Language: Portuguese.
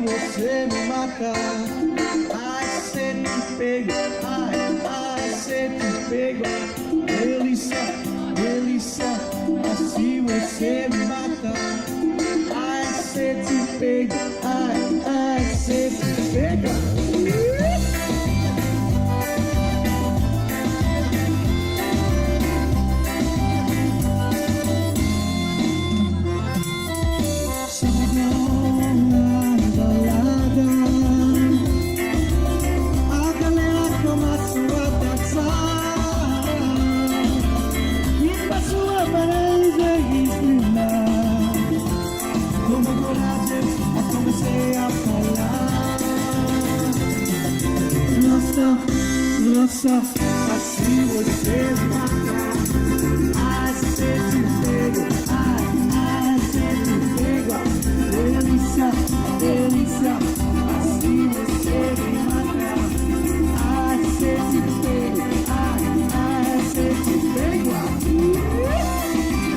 você me matar. Ai, cê te pego, ai, cê te pego. Delícia, delícia, se você me matar. Ai, cê te pego, ai, cê te pega. Nossa, assim você me matar. Ai, cê te pego.